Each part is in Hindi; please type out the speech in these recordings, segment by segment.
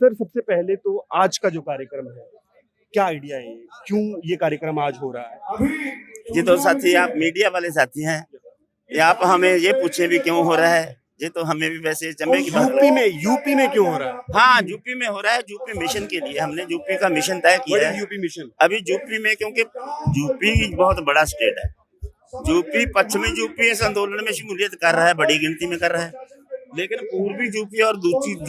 सर सबसे पहले तो आज का जो कार्यक्रम है, क्या आइडिया है? क्यों ये कार्यक्रम आज हो रहा है? ये तो साथी आप मीडिया वाले साथी हैं, ये आप हमें ये पूछे भी क्यों हो रहा है? ये तो हमें भी वैसे चंबे की बात। यूपी में क्यों हो रहा है? हाँ, यूपी में हो रहा है। यूपी मिशन के लिए हमने यूपी का मिशन तय किया है। यूपी मिशन अभी यूपी में, क्योंकि यूपी बहुत बड़ा स्टेट है। यूपी, पश्चिमी यूपी इस आंदोलन में शमूलियत कर रहा है, बड़ी गिनती में कर रहा है। लेकिन पूर्वी यूपी और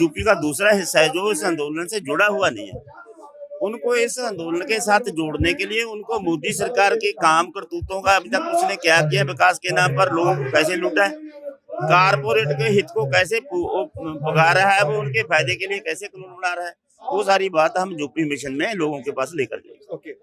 यूपी का दूसरा हिस्सा है जो इस आंदोलन से जुड़ा हुआ नहीं है, उनको इस आंदोलन के साथ जोड़ने के लिए उनको मोदी सरकार के काम करतूतों का अभी तक उसने क्या किया, विकास के नाम पर लोगों को कैसे लूटा है, कारपोरेट के हित को कैसे भगा रहा है, वो उनके फायदे के लिए कैसे कानून बना रहा है, वो सारी बात हम यूपी मिशन में लोगों के पास लेकर गए। ओके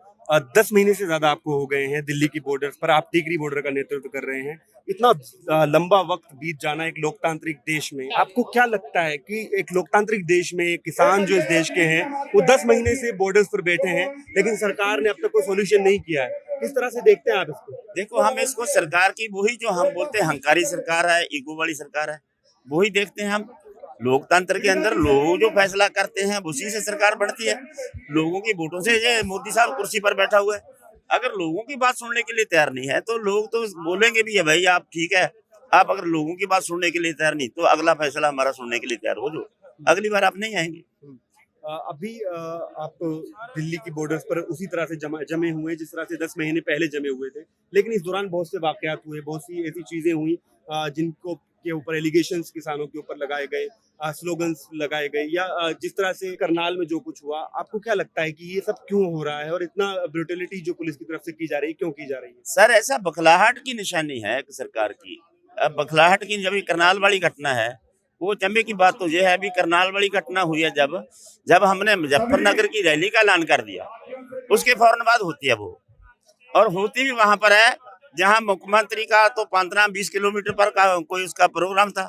10 महीने से ज्यादा आपको हो गए हैं दिल्ली की बॉर्डर पर, आप टिकरी बॉर्डर का नेतृत्व कर रहे हैं। इतना लंबा वक्त बीत जाना एक लोकतांत्रिक देश में, आपको क्या लगता है कि एक लोकतांत्रिक देश में किसान जो इस देश के हैं वो 10 महीने से बॉर्डर्स पर बैठे हैं लेकिन सरकार ने अब तक कोई सोल्यूशन नहीं किया है, किस तरह से देखते हैं आप इसको? देखो, हम इसको सरकार की वही जो हम बोलते हैं हंकारी सरकार है, ईगो वाली सरकार है, वही देखते हैं हम। लोकतंत्र के अंदर लोग जो फैसला करते हैं उसी से सरकार बढ़ती है। लोगों की वोटों से ये मोदी साहब कुर्सी पर बैठा हुआ है। अगर लोगों की बात सुनने के लिए तैयार नहीं है तो लोग तो बोलेंगे भी है भाई आप ठीक है। आप अगर लोगों की बात सुनने के लिए तैयार नहीं तो अगला फैसला हमारा सुनने के लिए तैयार हो जो, अगली बार आप नहीं आएंगे। अभी आप दिल्ली की बॉर्डर्स पर उसी तरह से जमे हुए हैं जिस तरह से 10 महीने पहले जमे हुए थे, लेकिन इस दौरान बहुत से वाकयात हुए, बहुत सी ऐसी चीजें हुई जिनको के ऊपर एलिगेशंस किसानों के ऊपर लगाए गए, स्लोगन्स लगाए गए, या जिस तरह से करनाल में जो कुछ हुआ, आपको क्या लगता है कि ये सब क्यों हो रहा है और इतना ब्रुटलिटी जो पुलिस की तरफ से की जा रही है क्यों की जा रही है? सर, ऐसा बखलाहट की निशानी है सरकार की। अब बखलाहट की जब करनाल वाली घटना है, वो चंबे की बात तो ये है, अभी करनाल वाली घटना हुई है जब हमने मुजफ्फरनगर की रैली का ऐलान कर दिया, उसके फौरन बाद होती है वो, और होती भी वहां पर है जहां मुख्यमंत्री का तो 15-20 किलोमीटर पर का कोई उसका प्रोग्राम था।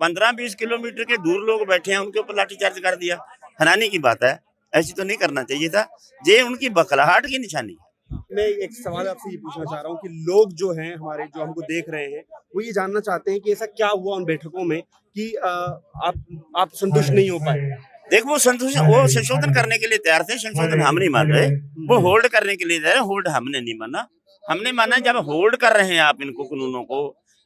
15-20 किलोमीटर के दूर लोग बैठे हैं, उनके ऊपर लाठीचार्ज कर दिया। हैरानी की बात है, ऐसी तो नहीं करना चाहिए था। ये उनकी बखलाहट की निशानी है। मैं एक सवाल आपसे ये पूछना चाह रहा हूँ कि लोग जो हैं हमारे, जो हमको देख रहे हैं, वो ये जानना चाहते हैं कि ऐसा क्या हुआ उन बैठकों में कि आप संतुष्ट नहीं हो पाए? देख, वो संशोधन करने के लिए तैयार थे, संशोधन हम नहीं मान रहे। वो होल्ड करने के लिए तैयार है, होल्ड हमने नहीं माना। हमने माना जब होल्ड कर रहे हैं आप इनको, कानूनों को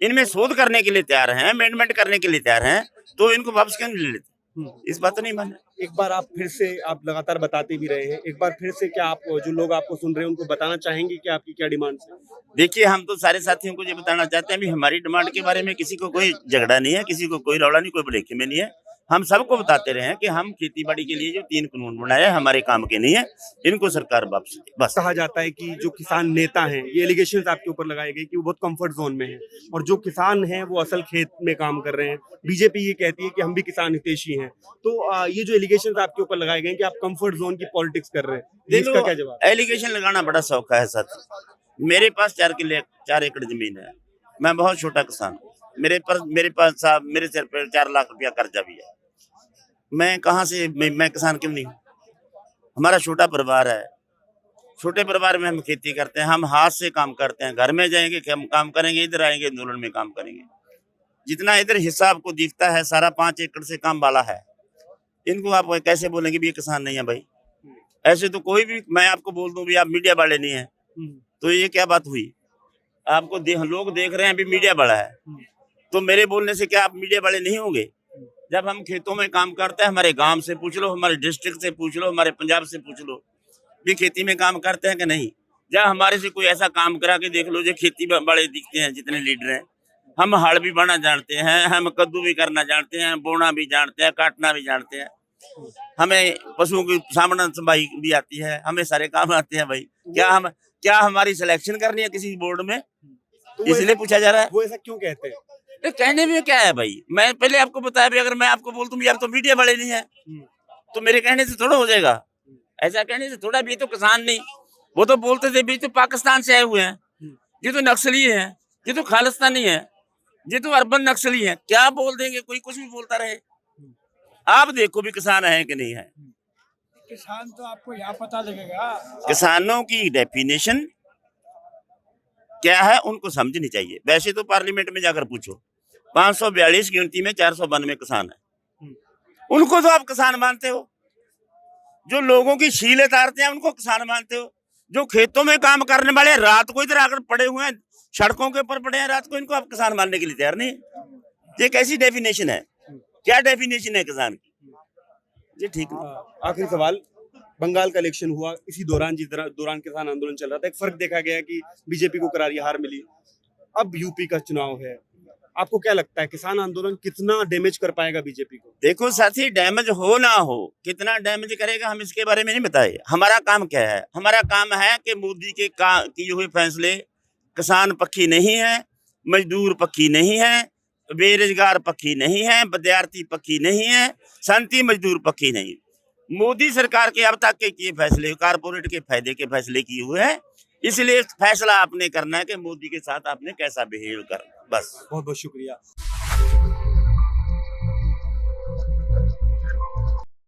इनमें शोध करने के लिए तैयार हैं, अमेंडमेंट करने के लिए तैयार हैं, तो इनको वापस क्यों नहीं ले लेते? इस बात तो नहीं माना। एक बार आप फिर से, आप लगातार बताते भी रहे हैं, एक बार फिर से क्या आप जो लोग आपको सुन रहे हैं उनको बताना चाहेंगे कि आपकी क्या डिमांड है? देखिए, हम तो सारे साथियों को ये बताना चाहते हैं भी हमारी डिमांड के बारे में किसी को कोई झगड़ा नहीं है, किसी को कोई रौला नहीं, कोई भड़ेखे में नहीं है। हम सबको बताते रहे हैं कि हम खेती बाड़ी के लिए जो 3 कानून बनाए हमारे काम के नहीं है, इनको सरकार वापस दे। बस कहा जाता है कि जो किसान नेता हैं, ये एलिगेशंस आपके ऊपर लगाए गए कि वो बहुत कंफर्ट जोन में हैं और जो किसान हैं वो असल खेत में काम कर रहे हैं। बीजेपी ये कहती है कि हम भी किसान हितैषी हैं। तो ये जो एलिगेशंस आपके ऊपर लगाए गए कि आप कंफर्ट जोन की पॉलिटिक्स कर रहे हैं, इसका क्या जवाब? एलिगेशन लगाना बड़ा सौखा है साथ। मेरे पास 4 एकड़ जमीन है, मैं बहुत छोटा किसान हूँ। मेरे पास साहब मेरे सिर पर 4 लाख रुपया कर्जा भी है। मैं कहाँ से, मैं किसान क्यों नहीं हूँ? हमारा छोटा परिवार है, छोटे परिवार में हम खेती करते हैं, हम हाथ से काम करते हैं। घर में जाएंगे हम काम करेंगे, इधर आएंगे आंदोलन में काम करेंगे। जितना इधर हिस्सा आपको दिखता है सारा 5 एकड़ से काम वाला है। इनको आप कैसे बोलेंगे भी ये किसान नहीं है भाई? ऐसे तो कोई भी, मैं आपको बोल दूं भी आप मीडिया वाले नहीं है, तो ये क्या बात हुई? आपको लोग देख रहे हैं भी मीडिया वाला है, तो मेरे बोलने से क्या आप मीडिया वाले नहीं होंगे? जब हम खेतों में काम करते हैं, हमारे गांव से पूछ लो, हमारे डिस्ट्रिक्ट से पूछ लो, हमारे पंजाब से पूछ लो भी खेती में काम करते हैं कि नहीं। जब हमारे से कोई ऐसा काम करा के देख लो जो खेती बड़े दिखते हैं, जितने लीडर हैं। हम हल भी बाना जानते हैं, हम कद्दू भी करना जानते हैं, बोना भी जानते हैं, काटना भी जानते हैं, हमें पशुओं की सामना संभाई भी आती है, हमें सारे काम आते हैं भाई। क्या हमारी सिलेक्शन करनी है किसी बोर्ड में? तो इसलिए पूछा जा रहा है। वो ऐसा क्यों कहते हैं? तो कहने में क्या है भाई? मैं पहले आपको बताया भी, अगर मैं आपको बोल दूं यार तो मीडिया वाले नहीं है, तो मेरे कहने से थोड़ा हो जाएगा। ऐसा कहने से थोड़ा भी, तो किसान नहीं, वो तो बोलते थे भी तो पाकिस्तान से आए हुए हैं, ये तो नक्सली है, ये तो खालिस्तानी है, ये तो अर्बन नक्सली है। क्या बोल देंगे, कोई कुछ भी बोलता रहे। आप देखो भी किसान है कि नहीं है। किसान तो आपको यहाँ पता लगेगा। किसानों की डेफिनेशन क्या है उनको समझनी चाहिए। वैसे तो पार्लियामेंट में जाकर पूछो, 542 गिनती में 492 किसान है, उनको तो आप किसान मानते हो। जो लोगों की शील उतारते हैं उनको किसान मानते हो? जो खेतों में काम करने वाले रात को इधर आकर पड़े हुए हैं, सड़कों के ऊपर पड़े हैं रात को, इनको आप किसान मानने के लिए तैयार नहीं? ये कैसी डेफिनेशन है? क्या डेफिनेशन है किसान की? ये ठीक नहीं। आखिरी सवाल, बंगाल का इलेक्शन हुआ, इसी दौरान दौरान किसान आंदोलन चल रहा था, एक फर्क देखा गया कि बीजेपी को करारी हार मिली। अब यूपी का चुनाव है, आपको क्या लगता है किसान आंदोलन कितना डैमेज कर पाएगा बीजेपी को? देखो साथी, डैमेज हो ना हो, कितना डैमेज करेगा हम इसके बारे में नहीं बताए। हमारा काम क्या है? हमारा काम है कि मोदी के किए हुए फैसले किसान पक्षी नहीं है, मजदूर पक्षी नहीं है, बेरोजगार पक्षी नहीं है, विद्यार्थी पक्षी नहीं है, शांति मजदूर पक्षी नहीं। मोदी सरकार के अब तक के किए फैसले कारपोरेट के फायदे के फैसले किए हुए हैं, इसलिए फैसला आपने करना है कि मोदी के साथ आपने कैसा बिहेव करना, बस। बहुत बहुत शुक्रिया।